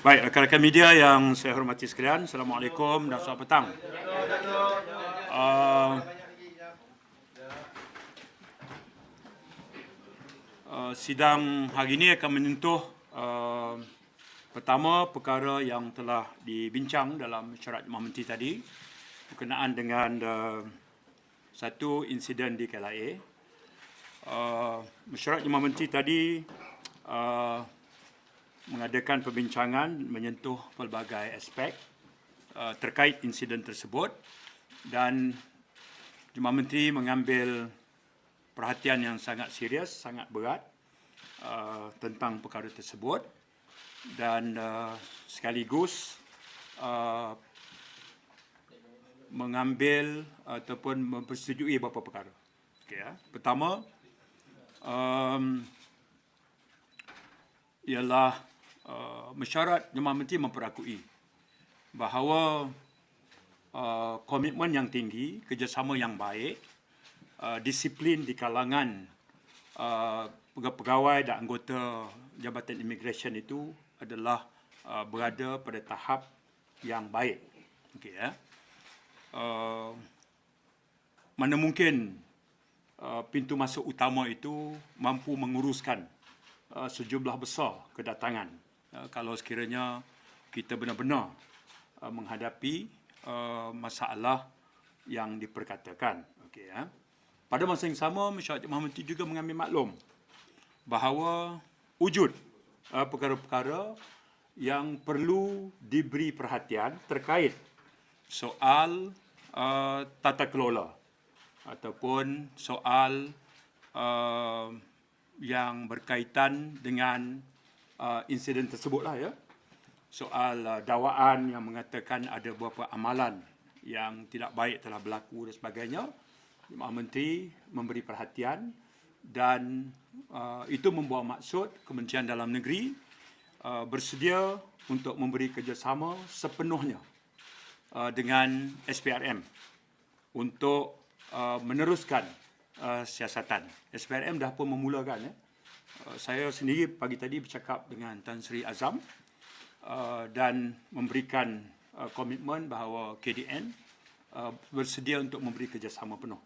Baik, rakan-rakan media yang saya hormati sekalian, Assalamualaikum dan selamat petang. Sidang hari ini akan menyentuh pertama perkara yang telah dibincang dalam mesyuarat Jemaah Menteri tadi berkenaan dengan satu insiden di KLIA. Mesyuarat Jemaah Menteri tadi mengadakan perbincangan menyentuh pelbagai aspek terkait insiden tersebut dan Jemaah Menteri mengambil perhatian yang sangat serius, sangat berat tentang perkara tersebut dan sekaligus mengambil ataupun mempersetujui beberapa perkara. Okay, ya. Pertama, ialah mesyuarat Jemaah Menteri memperakui bahawa komitmen yang tinggi, kerjasama yang baik, disiplin di kalangan pegawai dan anggota Jabatan Imigresen itu adalah berada pada tahap yang baik. Okay, ya. Mana mungkin pintu masuk utama itu mampu menguruskan sejumlah besar kedatangan kalau sekiranya kita benar-benar menghadapi masalah yang diperkatakan. Okay, ya. Pada masa yang sama, Mesyuarat Jemaah Menteri juga mengambil maklum bahawa wujud perkara-perkara yang perlu diberi perhatian terkait soal tata kelola ataupun soal yang berkaitan dengan insiden tersebutlah, ya. Soal dakwaan yang mengatakan ada beberapa amalan yang tidak baik telah berlaku dan sebagainya. Jemaah Menteri memberi perhatian dan itu membawa maksud Kementerian Dalam Negeri bersedia untuk memberi kerjasama sepenuhnya dengan SPRM untuk meneruskan siasatan. SPRM dah pun memulakan. Saya sendiri pagi tadi bercakap dengan Tan Sri Azam dan memberikan komitmen bahawa KDN bersedia untuk memberi kerjasama penuh.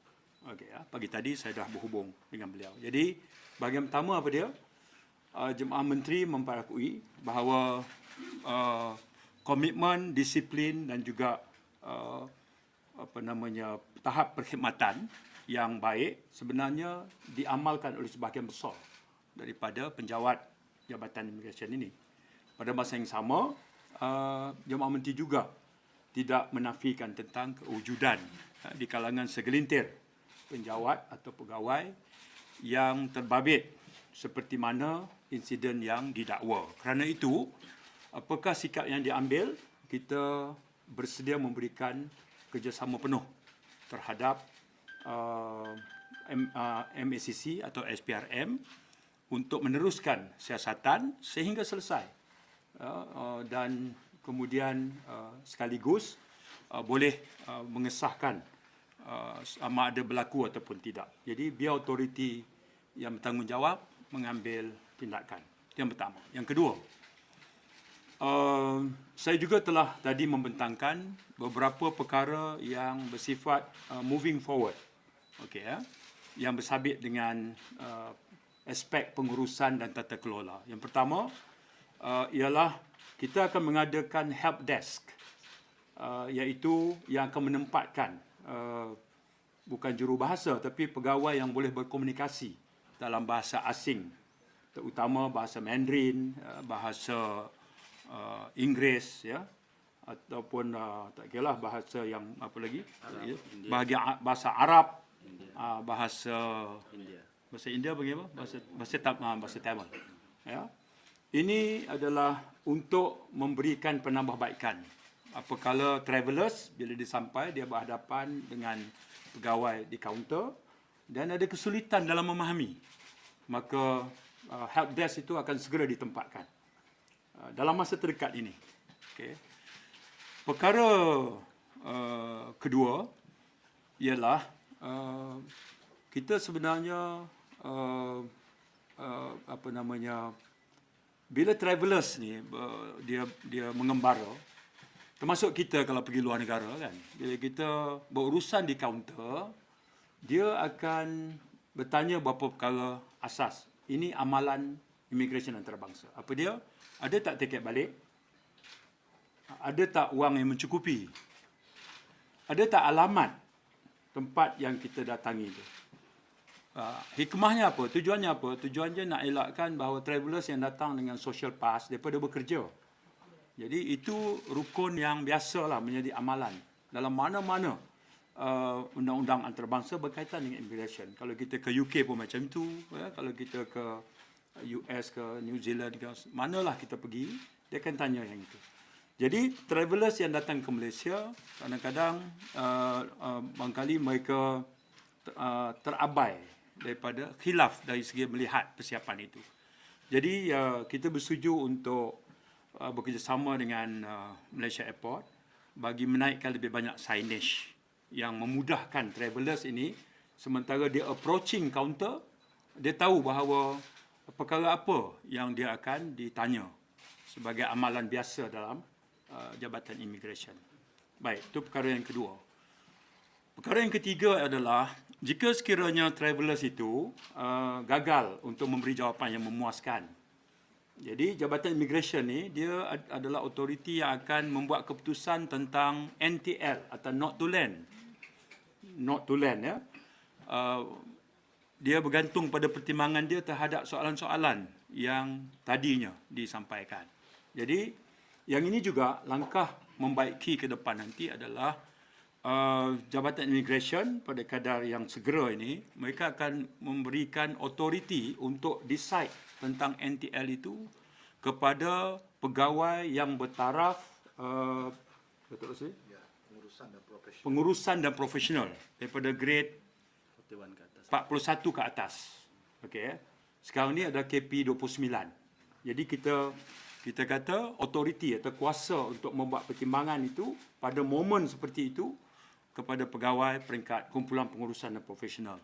Okay, ya. Pagi tadi saya dah berhubung dengan beliau. Jadi, bahagian pertama apa dia? Jemaah Menteri memperakui bahawa komitmen, disiplin dan juga tahap perkhidmatan yang baik sebenarnya diamalkan oleh sebahagian besar daripada penjawat Jabatan Imigresen ini. Pada masa yang sama, Jemaah Menteri juga tidak menafikan tentang kewujudan di kalangan segelintir penjawat atau pegawai yang terbabit seperti mana insiden yang didakwa. Kerana itu, apakah sikap yang diambil? Kita bersedia memberikan kerjasama penuh terhadap MACC atau SPRM untuk meneruskan siasatan sehingga selesai dan kemudian sekaligus boleh mengesahkan sama ada berlaku ataupun tidak. Jadi biar autoriti yang bertanggungjawab mengambil tindakan. Itu yang pertama. Yang kedua, saya juga telah tadi membentangkan beberapa perkara yang bersifat moving forward. Okay, ya, yang bersabit dengan aspek pengurusan dan tata kelola. Yang pertama ialah kita akan mengadakan help desk, iaitu yang akan menempatkan bukan jurubahasa tapi pegawai yang boleh berkomunikasi dalam bahasa asing, terutama bahasa Mandarin, bahasa Inggeris, ya, ataupun tak kiralah bahasa yang apa lagi, bahagian bahasa Arab, bahasa India bagaimana? Bahasa Tamil. Ya. Ini adalah untuk memberikan penambahbaikan. Apabila travelers bila dia sampai, dia berhadapan dengan pegawai di kaunter dan ada kesulitan dalam memahami, maka help desk itu akan segera ditempatkan dalam masa terdekat ini. Okay. Perkara kedua ialah kita sebenarnya bila travelers ni dia mengembara, termasuk kita kalau pergi luar negara kan, bila kita berurusan di kaunter, dia akan bertanya beberapa perkara asas. Ini amalan immigration antarabangsa. Apa dia? Ada tak tiket balik? Ada tak wang yang mencukupi? Ada tak alamat tempat yang kita datangi itu? Hikmahnya apa? Tujuannya apa? Tujuannya nak elakkan bahawa travelers yang datang dengan social pass daripada bekerja. Jadi itu rukun yang biasalah menjadi amalan dalam mana-mana undang-undang antarabangsa berkaitan dengan immigration. Kalau kita ke UK pun macam itu, ya? Kalau kita ke US, ke New Zealand, ke manalah kita pergi, dia akan tanya yang itu. Jadi travelers yang datang ke Malaysia kadang-kadang barangkali mereka terabai daripada khilaf dari segi melihat persiapan itu. Jadi kita bersetuju untuk bekerjasama dengan Malaysia Airport bagi menaikkan lebih banyak signage yang memudahkan travelers ini, sementara dia approaching counter, dia tahu bahawa perkara apa yang dia akan ditanya sebagai amalan biasa dalam Jabatan Immigration. Baik, itu perkara yang kedua. Perkara yang ketiga adalah jika sekiranya travelers itu gagal untuk memberi jawapan yang memuaskan. Jadi Jabatan Immigration ni dia adalah autoriti yang akan membuat keputusan tentang NTL atau not to land. Not to land, ya. Dia bergantung pada pertimbangan dia terhadap soalan-soalan yang tadinya disampaikan. Jadi yang ini juga langkah membaiki ke depan nanti adalah Jabatan Immigration pada kadar yang segera ini, mereka akan memberikan autoriti untuk decide tentang NTL itu kepada pegawai yang bertaraf pengurusan dan profesional daripada grade 41 ke atas. Okey. Sekarang ni ada KP 29. Jadi kita kata autoriti atau kuasa untuk membuat pertimbangan itu pada momen seperti itu kepada pegawai peringkat kumpulan pengurusan dan profesional.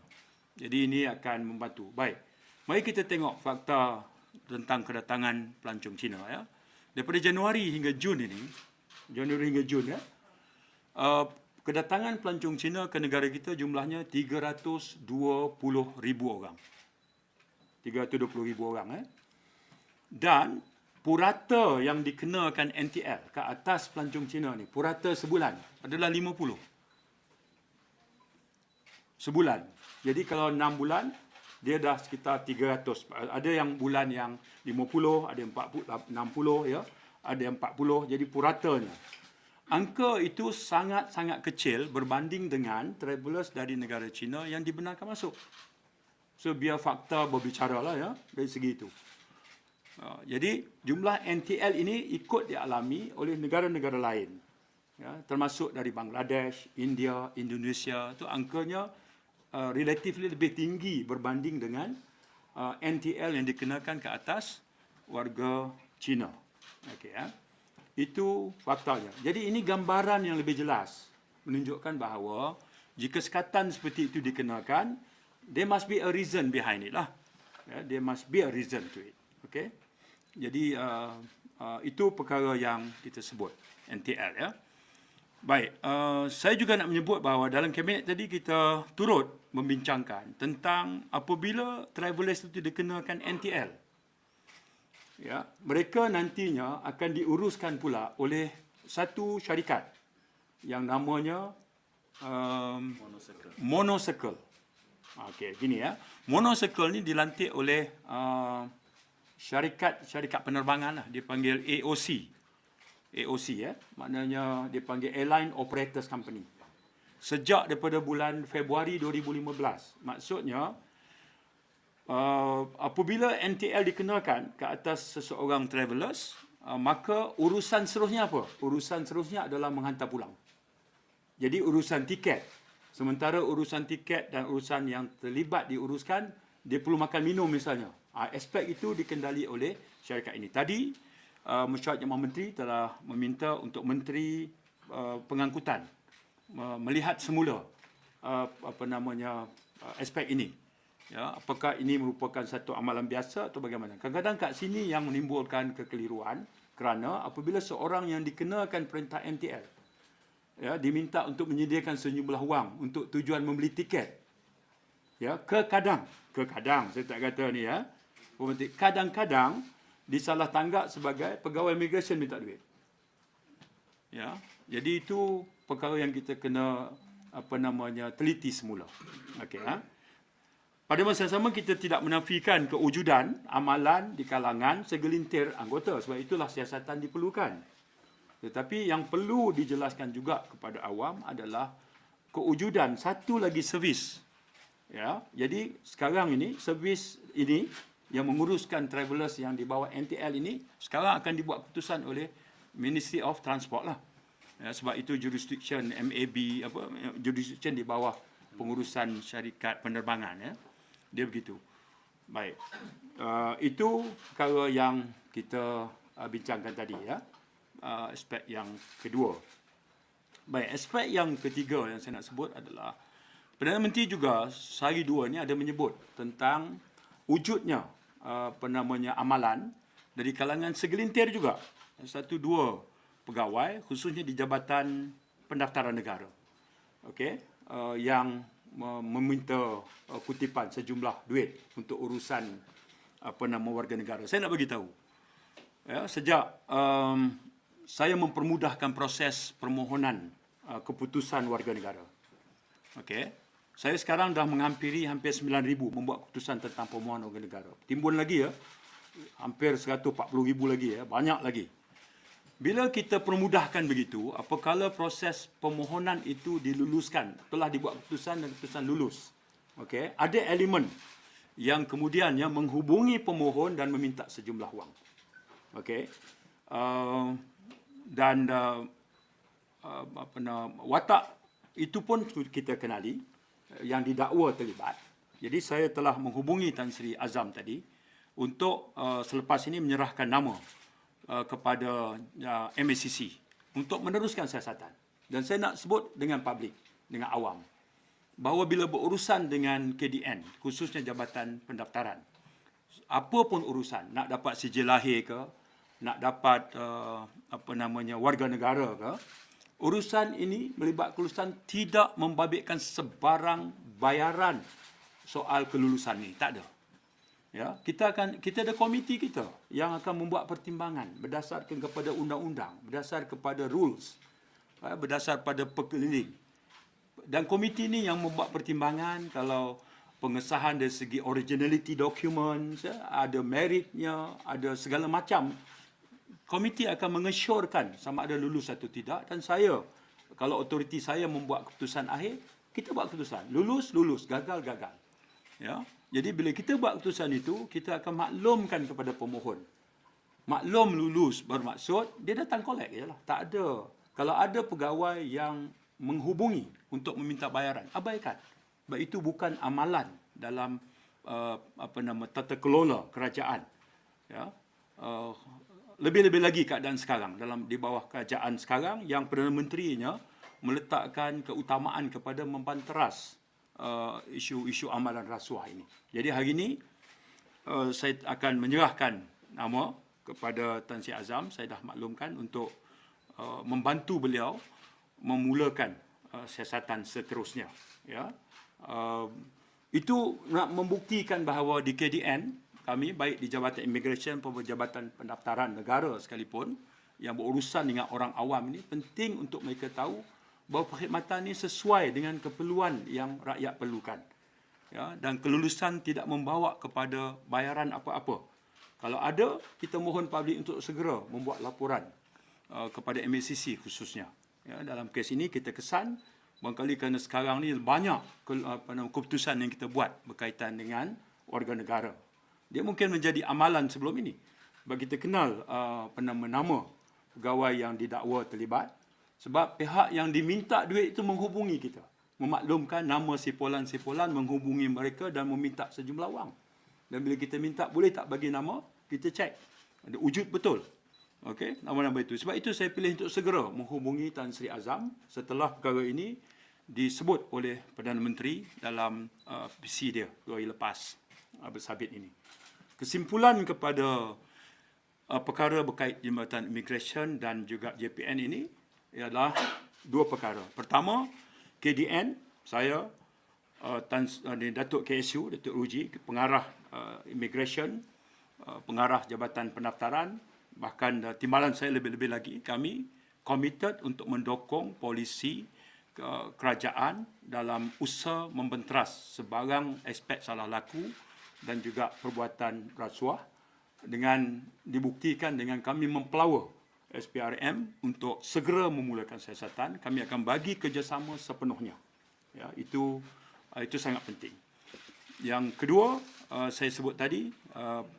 Jadi ini akan membantu. Baik. Mari kita tengok fakta tentang kedatangan pelancong Cina, ya. Daripada Januari hingga Jun ini, kedatangan pelancong Cina ke negara kita jumlahnya 320,000 orang. 320,000 orang, Dan purata yang dikenakan NTL ke atas pelancong Cina ni, purata sebulan adalah 50. Sebulan. Jadi kalau 6 bulan, dia dah sekitar 300. Ada yang bulan yang 50, ada yang 40, 60, ya. Ada yang 40, jadi puratanya. Angka itu sangat-sangat kecil berbanding dengan travelers dari negara China yang dibenarkan masuk. So, biar fakta berbicara lah, ya, dari segi itu. Jadi, jumlah NTL ini ikut dialami oleh negara-negara lain. Ya, termasuk dari Bangladesh, India, Indonesia. Itu angkanya relatively lebih tinggi berbanding dengan NTL yang dikenakan ke atas warga Cina. Okay, ya. Itu faktanya. Jadi ini gambaran yang lebih jelas menunjukkan bahawa jika sekatan seperti itu dikenakan, there must be a reason behind it lah. There must be a reason to it. Okay? Jadi itu perkara yang kita sebut NTL, ya. Baik, saya juga nak menyebut bahawa dalam kabinet tadi kita turut membincangkan tentang apabila travelers itu dikenakan NTL. Ya, mereka nantinya akan diuruskan pula oleh satu syarikat yang namanya Monocircle. Okey, gini, ya. Monocircle ni dilantik oleh syarikat penerbangan lah, dipanggil AOC. AOC, ya, maknanya dipanggil Airline Operators Company. Sejak daripada bulan Februari 2015. Maksudnya, apabila NTL dikenakan ke atas seseorang travelers, maka urusan seterusnya apa? Urusan seterusnya adalah menghantar pulang. Jadi urusan tiket. Sementara urusan tiket dan urusan yang terlibat diuruskan, dia perlu makan minum misalnya. Aspek itu dikendali oleh syarikat ini. Tadi, Mesyuarat Jemaah Menteri telah meminta untuk Menteri Pengangkutan melihat semula aspek ini Ya, apakah ini merupakan satu amalan biasa atau bagaimana? Kadang-kadang kat sini yang menimbulkan kekeliruan kerana apabila seorang yang dikenakan perintah MTL ya, diminta untuk menyediakan sejumlah wang untuk tujuan membeli tiket. Ya, kadang saya tak kata ni ya. Kadang-kadang disalah tanggap sebagai pegawai immigration minta duit. Ya, jadi itu perkara yang kita kena teliti semula. Okey, ha? Pada masa yang sama kita tidak menafikan kewujudan amalan di kalangan segelintir anggota, sebab itulah siasatan diperlukan. Tetapi yang perlu dijelaskan juga kepada awam adalah kewujudan satu lagi servis. Ya, jadi sekarang ini servis ini yang menguruskan travelers yang di bawah NTL ini sekarang akan dibuat keputusan oleh Ministry of Transport lah. Ya, sebab itu jurisdiction MAB jurisdiction di bawah pengurusan syarikat penerbangan ya. Dia begitu. Baik. Itu perkara yang kita bincangkan tadi ya. Aspek yang kedua. Baik, aspek yang ketiga yang saya nak sebut adalah Perdana Menteri juga sehari dua ni ada menyebut tentang wujudnya amalan dari kalangan segelintir juga. Satu dua pegawai khususnya di Jabatan Pendaftaran Negara. Okey, yang meminta kutipan sejumlah duit untuk urusan warga negara. Saya nak bagi tahu. Ya, sejak saya mempermudahkan proses permohonan keputusan warga negara. Okey. Saya sekarang dah menghampiri hampir 9,000 membuat keputusan tentang permohonan warga negara. Timbun lagi ya. Hampir 140,000 lagi ya, banyak lagi. Bila kita permudahkan begitu, apabila proses permohonan itu diluluskan, telah dibuat keputusan dan keputusan lulus. Okey, ada elemen yang kemudiannya menghubungi pemohon dan meminta sejumlah wang. Okey. Watak itu pun kita kenali yang didakwa terlibat. Jadi saya telah menghubungi Tan Sri Azam tadi untuk selepas ini menyerahkan nama kepada MACC untuk meneruskan siasatan. Dan saya nak sebut dengan publik, dengan awam, bahawa bila berurusan dengan KDN, khususnya Jabatan Pendaftaran, apa pun urusan, nak dapat sijil lahir ke, nak dapat warga negara ke, urusan ini melibatkan kelulusan tidak membabitkan sebarang bayaran soal kelulusan ini. Tak ada. Ya, kita ada komiti kita yang akan membuat pertimbangan berdasarkan kepada undang-undang, berdasar kepada rules, berdasar pada perkeliling. Dan komiti ini yang membuat pertimbangan kalau pengesahan dari segi originality documents, ada meritnya, ada segala macam. Komiti akan mengesyorkan sama ada lulus atau tidak, dan saya, kalau autoriti saya membuat keputusan akhir, kita buat keputusan. Lulus, gagal. Ya. Jadi bila kita buat keputusan itu, kita akan maklumkan kepada pemohon. Maklum lulus bermaksud dia datang kolek je lah. Tak ada. Kalau ada pegawai yang menghubungi untuk meminta bayaran, abaikan. Sebab itu bukan amalan dalam tata kelola kerajaan. Ya. Lebih-lebih lagi keadaan sekarang, di bawah kerajaan sekarang yang Perdana Menterinya meletakkan keutamaan kepada membanteras isu-isu amalan rasuah ini. Jadi hari ini saya akan menyerahkan nama kepada Tan Sri Azam. Saya dah maklumkan untuk membantu beliau memulakan siasatan seterusnya. Ya, itu nak membuktikan bahawa di KDN kami, baik di Jabatan Immigration maupun Jabatan Pendaftaran Negara sekalipun, yang berurusan dengan orang awam ini, penting untuk mereka tahu bahawa perkhidmatan ini sesuai dengan keperluan yang rakyat perlukan. Ya, dan kelulusan tidak membawa kepada bayaran apa-apa. Kalau ada, kita mohon publik untuk segera membuat laporan kepada MACC khususnya. Ya, dalam kes ini kita kesan, barangkali kerana sekarang ni banyak keputusan yang kita buat berkaitan dengan warga negara. Dia mungkin menjadi amalan sebelum ini. Sebab kita kenal nama pegawai yang didakwa terlibat. Sebab pihak yang diminta duit itu menghubungi kita. Memaklumkan nama sipolan-sipolan, menghubungi mereka dan meminta sejumlah wang. Dan bila kita minta, boleh tak bagi nama, kita cek. Ada wujud betul. Okey, nama-nama itu. Sebab itu saya pilih untuk segera menghubungi Tan Sri Azam setelah perkara ini disebut oleh Perdana Menteri dalam PC dia 2 hari lepas bersabit ini. Kesimpulan kepada perkara berkait Jabatan Immigration dan juga JPN ini ialah 2 perkara. Pertama, KDN, saya Datuk KSU, Datuk Ruji, pengarah Immigration, pengarah Jabatan Pendaftaran, bahkan timbalan saya lebih-lebih lagi, kami committed untuk mendukung polisi kerajaan dalam usaha membenteras sebarang aspek salah laku dan juga perbuatan rasuah dengan dibuktikan dengan kami mempelawa SPRM untuk segera memulakan siasatan. Kami akan bagi kerjasama sepenuhnya. Ya, itu sangat penting. Yang kedua, saya sebut tadi,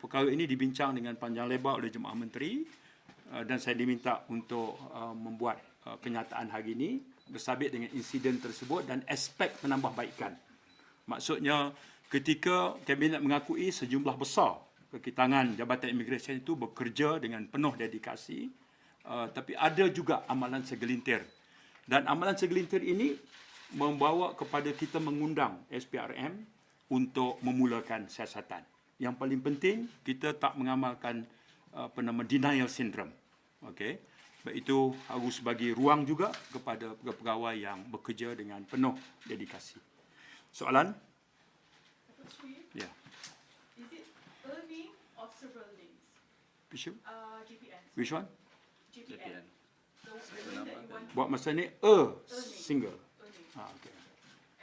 perkara ini dibincang dengan panjang lebar oleh Jemaah Menteri dan saya diminta untuk membuat kenyataan hari ini bersabit dengan insiden tersebut dan aspek penambahbaikan. Maksudnya, ketika Kabinet mengakui sejumlah besar kekitangan Jabatan Immigration itu bekerja dengan penuh dedikasi, tapi ada juga amalan segelintir. Dan amalan segelintir ini membawa kepada kita mengundang SPRM untuk memulakan siasatan. Yang paling penting, kita tak mengamalkan denial syndrome. Okey. Sebab itu harus bagi ruang juga kepada pegawai yang bekerja dengan penuh dedikasi. Soalan? Ya. Is it a name or several names? JPN. Which one? JPN. The name that you want. Buat masa ni single. A name. Okay.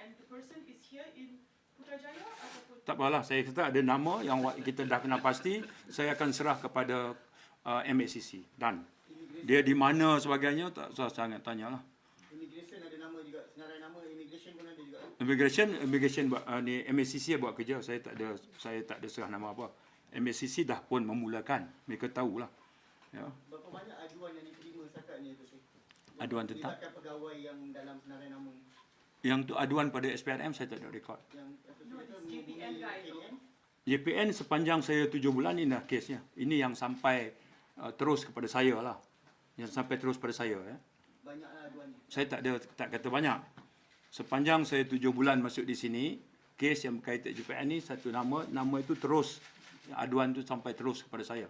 And the person is here in Putrajaya ataupun? Tak apalah, saya kata ada nama yang kita dah kenal pasti, saya akan serah kepada MACC. Dan dia di mana sebagainya, tak usah sangat tanyalah. Immigration ada nama juga, senarai nama immigration pun ada juga. Immigration buat ni MACC buat kerja, saya tak ada serah nama apa. MACC dah pun memulakan, mereka tahulah. Ya. Berapa banyak aduan yang diterima setakat ni tu sih? Aduan tentang melibatkan pegawai yang dalam senarai nama. yang tu aduan pada SPRM saya tak ada rekod. Yang No, it's JPN guy. JPN sepanjang saya 7 bulan ini dah kesnya. Ini yang sampai terus kepada saya lah. Yang sampai terus pada saya. Ya. Banyak aduan ni. Saya tak kata banyak. Sepanjang saya 7 bulan masuk di sini, kes yang berkaitan JPN ni satu nama itu terus, aduan tu sampai terus kepada saya.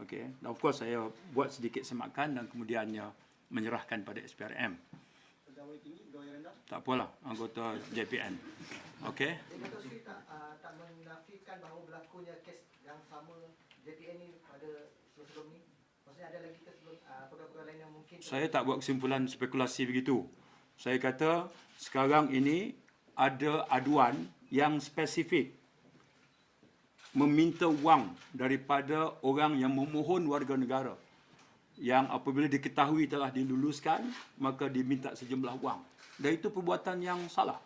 Okay. Dan of course saya buat sedikit semakan dan kemudiannya menyerahkan pada SPRM. Pegawai tinggi, pegawai rendah. Tak apalah, anggota JPN. Okay. Datuk Seri tak menafikan bahawa berlakunya kes yang sama JPN ni pada sebelum ni? Maksudnya ada lagi ke sebelum pegawai-pegawai lain yang mungkin? Saya tak buat kesimpulan spekulasi begitu. Saya kata sekarang ini ada aduan yang spesifik meminta wang daripada orang yang memohon warga negara yang apabila diketahui telah diluluskan maka diminta sejumlah wang. Dan itu perbuatan yang salah.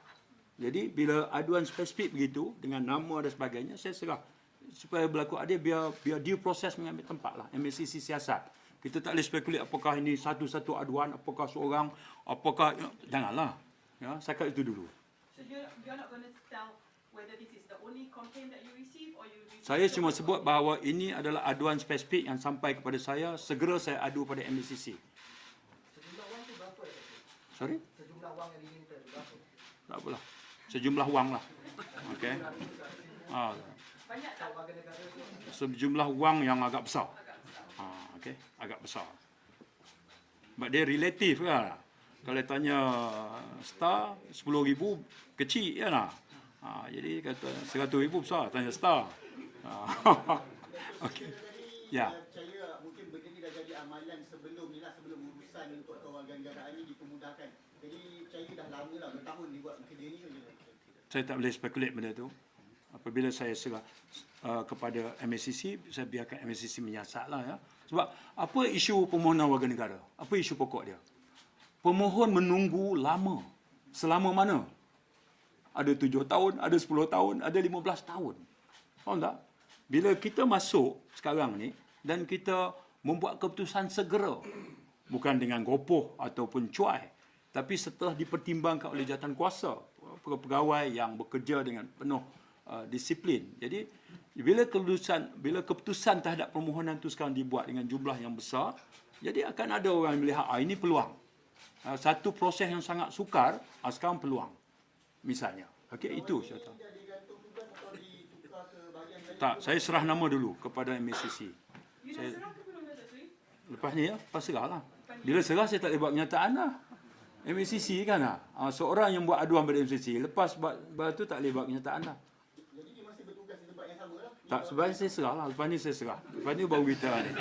Jadi bila aduan spesifik begitu dengan nama dan sebagainya, saya serah supaya berlaku adil, biar due process mengambil tempat lah. MACC siasat. Kita tak boleh spekulate apakah ini satu-satu aduan, apakah seorang, apakah janganlah. Ya, setakat itu dulu. So you're not going to tell whether this is the only complaint that you receive or you receive. Saya cuma sebut bahawa ini adalah aduan spesifik yang sampai kepada saya, segera saya adu pada MACC. Sejumlah wang tu berapa? Sorry? Sejumlah wang yang diminta tu berapa? Tak apalah. Sejumlah wang lah. Okey. Banyak tak? Warga negara tu Sejumlah wang yang agak besar. Okey, agak besar. Sebab dia relatif kan. Kalau tanya star 10,000 kecil je lah. Jadi kata 100,000 besar, tanya star. Okey. Ya. Saya mungkin benda ni dah jadi amalan sebelum ni lah, sebelum urusan untuk kewarganegaraan ni dipermudahkan. Jadi saya dah lama lah, bertahun dibuat kerja ni. Saya tak boleh spekulate benda tu. Apabila saya serah kepada MACC, saya biarkan MACC menyiasat lah ya. Sebab apa isu permohonan warga negara? Apa isu pokok dia? Pemohon menunggu lama. Selama mana? Ada 7 tahun, ada 10 tahun, ada 15 tahun. Faham tak? Bila kita masuk sekarang ni dan kita membuat keputusan segera, bukan dengan gopoh ataupun cuai, tapi setelah dipertimbangkan oleh jawatankuasa, pegawai yang bekerja dengan penuh disiplin. Jadi bila keputusan terhadap permohonan itu sekarang dibuat dengan jumlah yang besar, jadi akan ada orang yang melihat ini peluang. satu proses yang sangat sukar, sekarang peluang. Misalnya. Okey, itu saya tahu. Dah digantung tugas atau ditukar ke bahagian lain? Tak, saya serah nama dulu kepada MACC. You dah Saya- serah ke belum Datuk Seri? Lepas ni lepas serah lah. Bila serah saya tak boleh buat kenyataan lah. MACC kan lah. Seorang yang buat aduan pada MACC, lepas buat tu tak boleh buat kenyataan lah. Jadi dia masih bertugas di tempat yang sama lah. Tak, sebenarnya saya serah lah. Lepas ni saya serah. Lepas ni baru kita ni.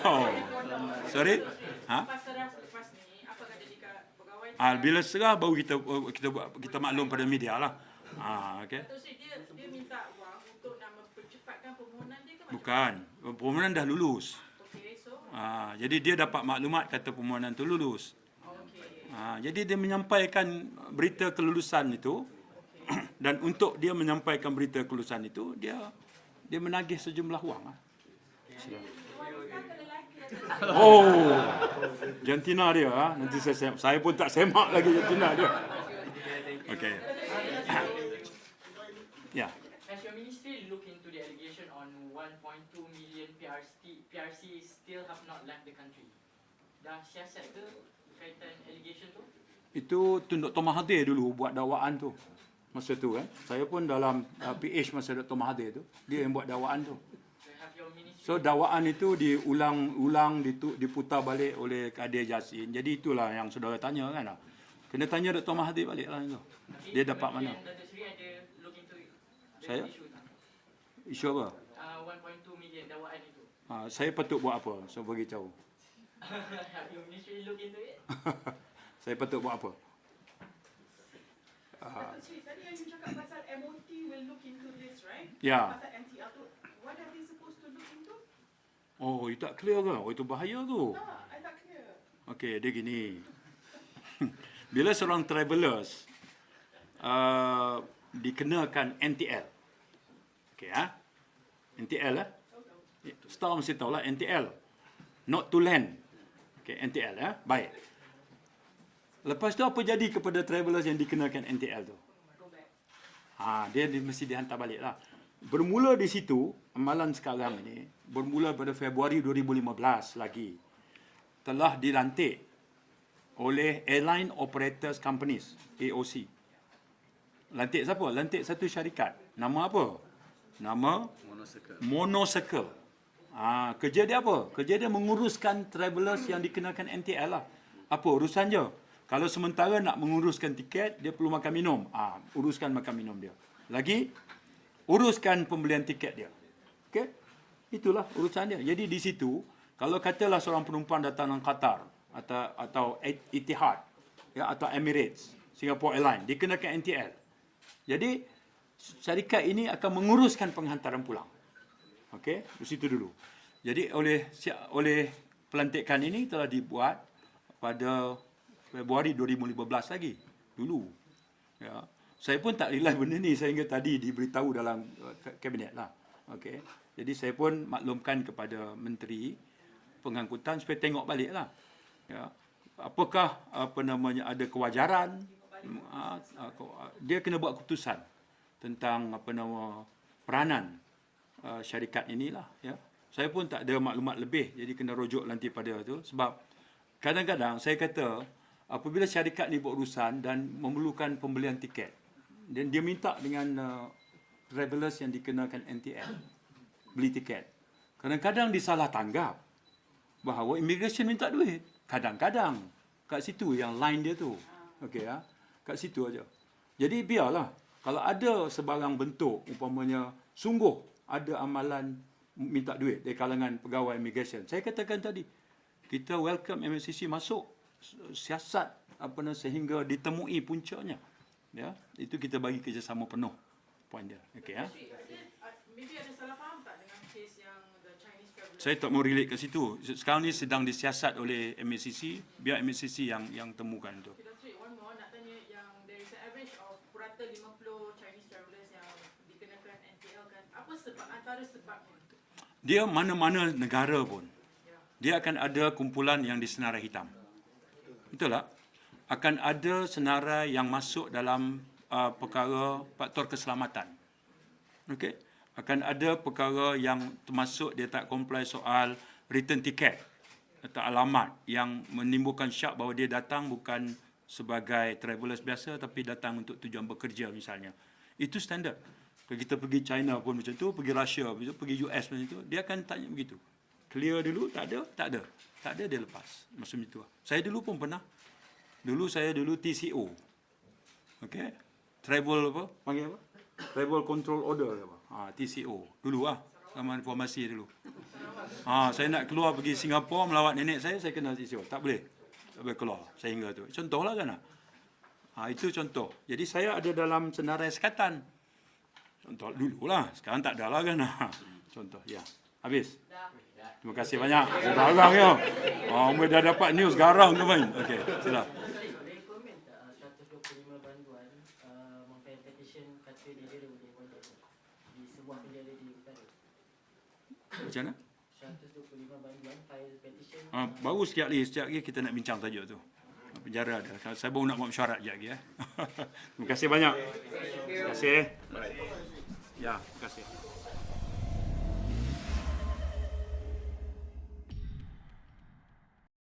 Oh. Sorry? Ha? Lepas serah lepas ni, apa akan jadi pegawai? Bila serah baru kita maklum pada media lah. Okay. Datuk Seri, dia minta wang untuk nak mempercepatkan permohonan dia ke macam Bukan. Permohonan dah lulus. Okey, so Jadi dia dapat maklumat kata permohonan tu lulus. okey. Jadi dia menyampaikan berita kelulusan itu dan untuk dia menyampaikan berita kelulusan itu dia menagih sejumlah wang. Oh, jantina dia. Nanti saya pun tak semak lagi jantina dia. Okey. Ya. Has your ministry looked into the allegation on 1.2 million PRC still have not left the country? Dah siasat ke berkaitan allegation tu? Itu Tun Dr. Mahathir dulu buat dakwaan tu. Masa tu kan. Saya pun dalam PH masa Dr. Mahathir tu. Dia yang buat dakwaan tu. So have your ministry So dakwaan itu diulang-ulang, diputar balik oleh Kadir Jasin. Jadi itulah yang saudara tanya kan. Kena tanya Dr. Mahathir balik lah itu. Dia dapat mana? Datuk Seri ada look into it? The Saya? issue tu? Isu apa? 1.2 million dakwaan itu. Saya patut buat apa? So beritahu. Have your ministry look into it? Saya patut buat apa? Datuk Seri, tadi yang you cakap pasal MOT will look into this, right? Ya. Pasal MTL tu, what are they supposed to look into? Oh, itu tak clear ke? Oh, itu bahaya tu. I tak clear. Okey, dia gini. Bila seorang travellers dikenakan NTL. Okey, NTL lah. Setahu mesti tahu lah NTL. Not to land. Okey, NTL baik. Lepas tu apa jadi kepada travellers yang dikenakan NTL tu? Dia mesti dihantar balik lah. Bermula di situ, amalan sekarang ini, bermula pada Februari 2015 lagi, telah dilantik oleh Airline Operators Companies, AOC. Lantik siapa? Lantik satu syarikat. Nama apa? Nama Monocycle. Kerja dia apa? Kerja dia menguruskan travellers yang dikenakan NTL lah. Apa urusan dia? Kalau sementara nak menguruskan tiket, dia perlu makan minum. Uruskan makan minum dia. Lagi, uruskan pembelian tiket dia. Okey? Itulah urusan dia. Jadi di situ, kalau katalah seorang penumpang datang dari Qatar atau Etihad atau Emirates, Singapore Airlines, dikenakan NTL. Jadi syarikat ini akan menguruskan penghantaran pulang. Okey, di situ dulu. Jadi oleh pelantikan ini telah dibuat pada Februari 2015 lagi dulu. Ya. Saya pun tak realize benda ni sehingga tadi diberitahu dalam kabinet lah. Okey. Jadi saya pun maklumkan kepada menteri pengangkutan supaya tengok balik lah. Ya. Apakah ada kewajaran? Dia kena buat keputusan tentang peranan syarikat inilah. Ya. Saya pun tak ada maklumat lebih, jadi kena rujuk nanti pada tu. Sebab kadang-kadang saya kata apabila syarikat ni buat urusan dan memerlukan pembelian tiket, dan dia minta dengan travellers yang dikenakan NTL beli tiket, kadang-kadang disalah tanggap bahawa immigration minta duit. Kadang-kadang kat situ yang line dia tu. Okey kat situ aja. Jadi biarlah kalau ada sebarang bentuk umpamanya sungguh ada amalan minta duit dari kalangan pegawai immigration. Saya katakan tadi, kita welcome MACC masuk siasat sehingga ditemui puncaknya. Ya, itu kita bagi kerjasama penuh poin dia. Okey Maybe ada salah faham tak dengan kes yang the Chinese traveller? Saya tak mau relate ke situ. Sekarang ni sedang disiasat oleh MACC, biar MACC yang temukan tu. Okay, Datuk Seri, one more nak tanya yang there is an average of purata 50 Chinese travellers yang dikenakan NTL kan. Apa sebab antara sebabnya? Dia mana-mana negara pun, dia akan ada kumpulan yang disenarai hitam. Betul tak? Akan ada senarai yang masuk dalam perkara faktor keselamatan. Okey? Akan ada perkara yang termasuk dia tak comply soal return ticket. atau alamat yang menimbulkan syak bahawa dia datang bukan sebagai travellers biasa tapi datang untuk tujuan bekerja misalnya. Itu standard. Kalau kita pergi China pun macam tu, pergi Russia, pergi US macam tu, dia akan tanya begitu. Clear dulu, tak ada, dia lepas. Macam itu. Saya dulu pun pernah. Saya dulu TCO. Okey. Travel apa? Panggil apa? Travel Control Order apa? TCO. Dulu sama informasi dulu. Saya nak keluar pergi Singapura melawat nenek saya kena TCO. Tak boleh keluar sehingga tu. Contohlah kan. Itu contoh. Jadi saya ada dalam senarai sekatan. Contoh dululah. Sekarang tak ada lah kan. Contoh. Ya. Habis. Terima kasih banyak. Garang ya. Dah dapat news garang tu main. Okey, sila. Boleh komen tak 125 banduan memfail petition kata dia boleh kontak di sebuah penjara di utara? Macam mana? 125 banduan file petition. Baru sekejap lagi kita nak bincang tajuk tu. Penjara ada. Saya baru nak buat mesyuarat sekejap lagi. Terima kasih banyak. Terima kasih. Ya, terima kasih.